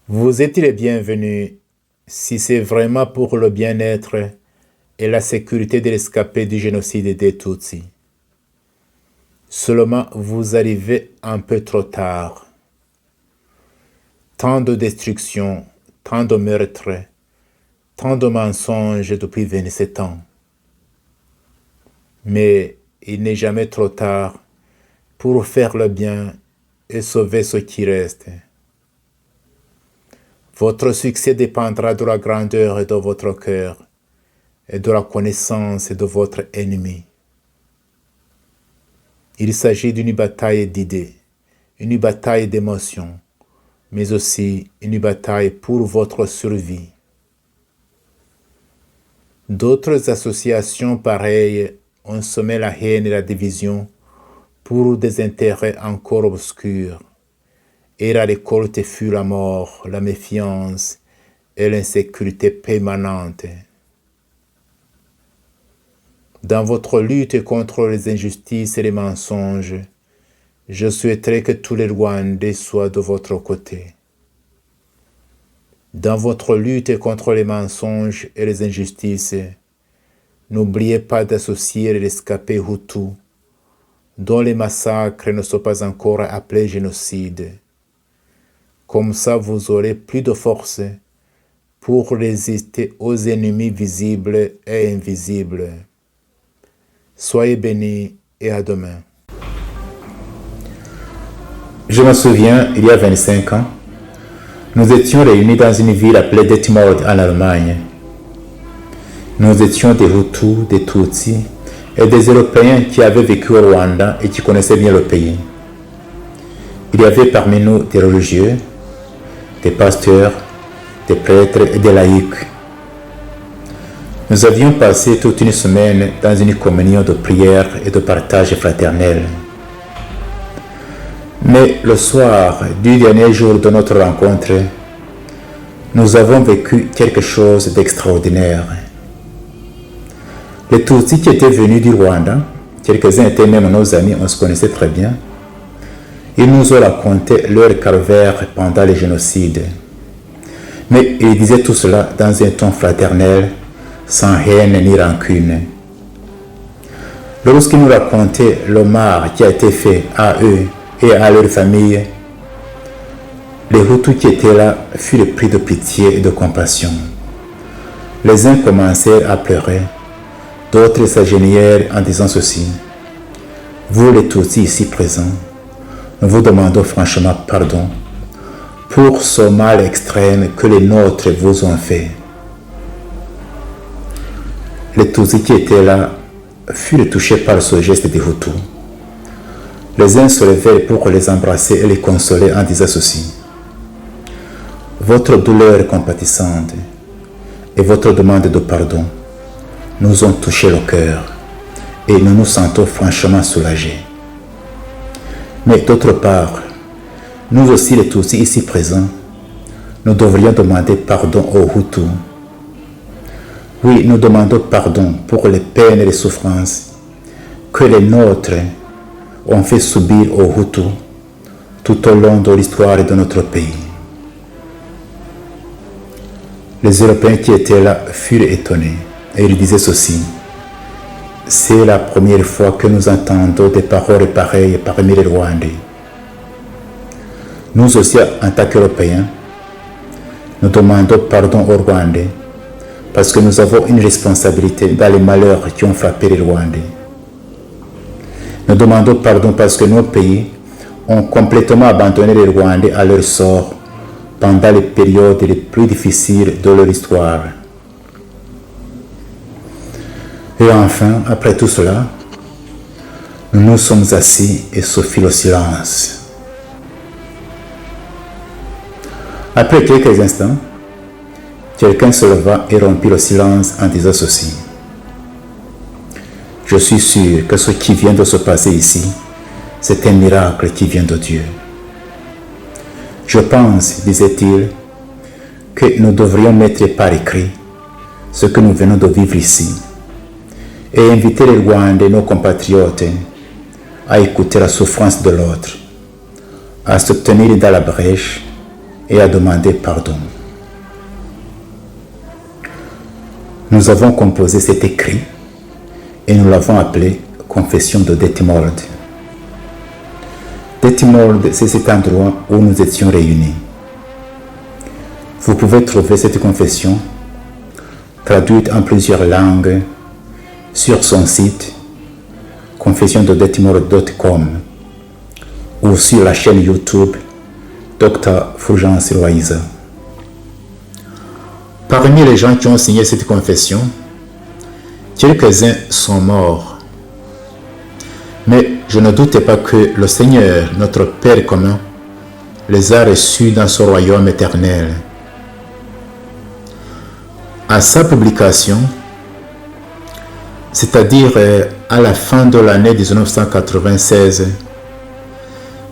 Vous êtes les bienvenus si c'est vraiment pour le bien-être et la sécurité de l'escapé du génocide des Tutsis. Seulement, vous arrivez un peu trop tard. Tant de destruction, tant de meurtres, tant de mensonges depuis 27 ans. Mais il n'est jamais trop tard pour faire le bien et sauver ce qui reste. Votre succès dépendra de la grandeur de votre cœur et de la connaissance de votre ennemi. Il s'agit d'une bataille d'idées, une bataille d'émotions, mais aussi une bataille pour votre survie. D'autres associations pareilles ont semé la haine et la division pour des intérêts encore obscurs, et la récolte fut la mort, la méfiance et l'insécurité permanente. Dans votre lutte contre les injustices et les mensonges, je souhaiterais que tous les Rwandais soient de votre côté. Dans votre lutte contre les mensonges et les injustices, n'oubliez pas d'associer les rescapés Hutus, dont les massacres ne sont pas encore appelés génocide. Comme ça, vous aurez plus de force pour résister aux ennemis visibles et invisibles. Soyez bénis et à demain. Je me souviens, il y a 25 ans, nous étions réunis dans une ville appelée Detmold en Allemagne. Nous étions des Hutus, des Tutsis et des Européens qui avaient vécu au Rwanda et qui connaissaient bien le pays. Il y avait parmi nous des religieux, des pasteurs, des prêtres et des laïcs. Nous avions passé toute une semaine dans une communion de prière et de partage fraternel. Mais le soir du dernier jour de notre rencontre, nous avons vécu quelque chose d'extraordinaire. Les Tutsis qui étaient venus du Rwanda, quelques-uns étaient même nos amis, on se connaissait très bien, ils nous ont raconté leur calvaire pendant le génocide. Mais ils disaient tout cela dans un ton fraternel, sans haine ni rancune. Lorsqu'ils nous racontaient le mal qui a été fait à eux et à leur famille, les Hutus qui étaient là furent pris de pitié et de compassion. Les uns commencèrent à pleurer, d'autres s'agenouillèrent en disant ceci: « Vous les Tutsis ici présents, nous vous demandons franchement pardon pour ce mal extrême que les nôtres vous ont fait. » Les Tutsis qui étaient là furent touchés par ce geste des Hutus. Les uns se levèrent pour les embrasser et les consoler en disant ceci: « Votre douleur compatissante et votre demande de pardon nous ont touché le cœur et nous nous sentons franchement soulagés. Mais d'autre part, nous aussi les Tutsis ici présents, nous devrions demander pardon aux Hutus. Oui, nous demandons pardon pour les peines et les souffrances que les nôtres ont fait subir aux Hutus tout au long de l'histoire de notre pays. » Les Européens qui étaient là furent étonnés et ils disaient ceci: « C'est la première fois que nous entendons des paroles pareilles parmi les Rwandais. » Nous aussi, en tant qu'Européens, nous demandons pardon aux Rwandais parce que nous avons une responsabilité dans les malheurs qui ont frappé les Rwandais. Nous demandons pardon parce que nos pays ont complètement abandonné les Rwandais à leur sort pendant les périodes les plus difficiles de leur histoire. Et enfin, après tout cela, nous nous sommes assis et se fit le silence. Après quelques instants, quelqu'un se leva et rompit le silence en disant ceci: « Je suis sûr que ce qui vient de se passer ici, c'est un miracle qui vient de Dieu. Je pense, disait-il, que nous devrions mettre par écrit ce que nous venons de vivre ici et inviter les Rwandais, nos compatriotes, à écouter la souffrance de l'autre, à se tenir dans la brèche et à demander pardon. Nous avons composé cet écrit et nous l'avons appelé Confession de Detmold. Detmold, c'est cet endroit où nous étions réunis. Vous pouvez trouver cette confession traduite en plusieurs langues sur son site confessiondedetmold.com ou sur la chaîne YouTube Dr Fulgence Loaiza. Parmi les gens qui ont signé cette confession, quelques-uns sont morts. Mais je ne doute pas que le Seigneur, notre Père commun, les a reçus dans son royaume éternel. À sa publication, c'est-à-dire à la fin de l'année 1996,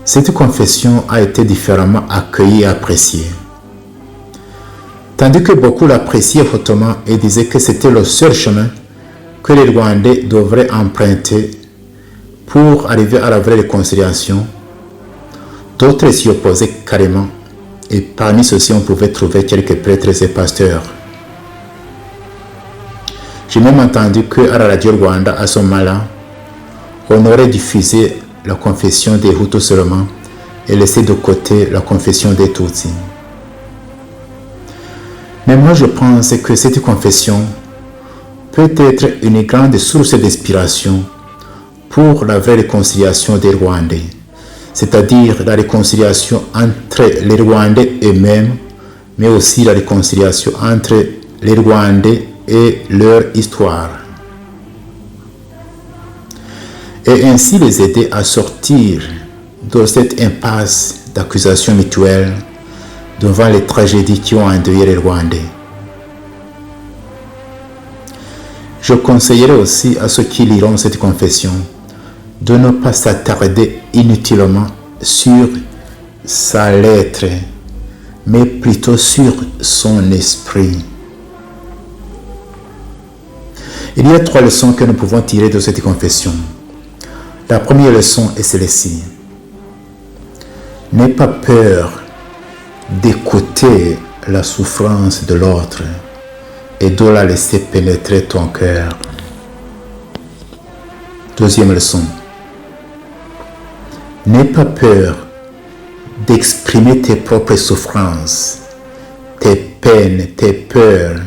cette confession a été différemment accueillie et appréciée. Tandis que beaucoup l'appréciaient hautement et disaient que c'était le seul chemin que les Rwandais devraient emprunter pour arriver à la vraie réconciliation, d'autres s'y opposaient carrément, et parmi ceux-ci on pouvait trouver quelques prêtres et pasteurs. J'ai même entendu qu'à la radio Rwanda, à ce moment-là, on aurait diffusé la confession des Hutus seulement et laissé de côté la confession des Tutsis. Mais moi je pense que cette confession peut être une grande source d'inspiration pour la vraie réconciliation des Rwandais, c'est-à-dire la réconciliation entre les Rwandais eux-mêmes, mais aussi la réconciliation entre les Rwandais et leur histoire. Et ainsi les aider à sortir de cette impasse d'accusations mutuelles devant les tragédies qui ont endeuillé les Rwandais. Je conseillerais aussi à ceux qui liront cette confession de ne pas s'attarder inutilement sur sa lettre, mais plutôt sur son esprit. Il y a 3 leçons que nous pouvons tirer de cette confession. La première leçon est celle-ci. N'aie pas peur d'écouter la souffrance de l'autre et de la laisser pénétrer ton cœur. Deuxième leçon. N'aie pas peur d'exprimer tes propres souffrances, tes peines, tes peurs,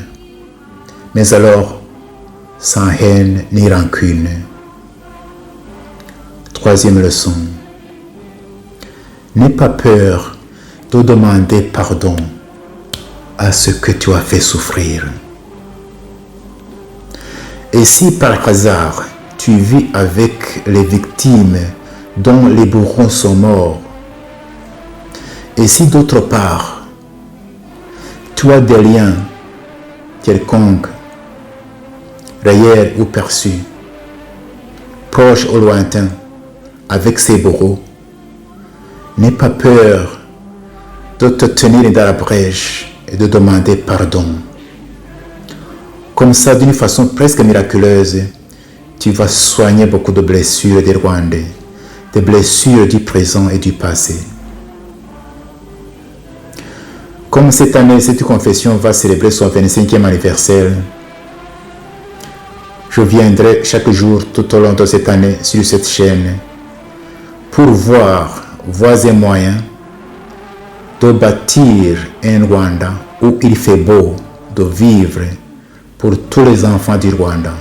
mais alors sans haine ni rancune. Troisième leçon. N'aie pas peur de demander pardon à ce que tu as fait souffrir. Et si par hasard tu vis avec les victimes dont les bourreaux sont morts, et si d'autre part tu as des liens quelconques, réels ou perçus, proches ou lointains, avec ces bourreaux, n'aie pas peur de te tenir dans la brèche et de demander pardon. Comme ça, d'une façon presque miraculeuse, tu vas soigner beaucoup de blessures des Rwandais, des blessures du présent et du passé. Comme cette année, cette confession va célébrer son 25e anniversaire, je viendrai chaque jour tout au long de cette année sur cette chaîne pour voir voies et moyens de bâtir un Rwanda où il fait beau de vivre pour tous les enfants du Rwanda.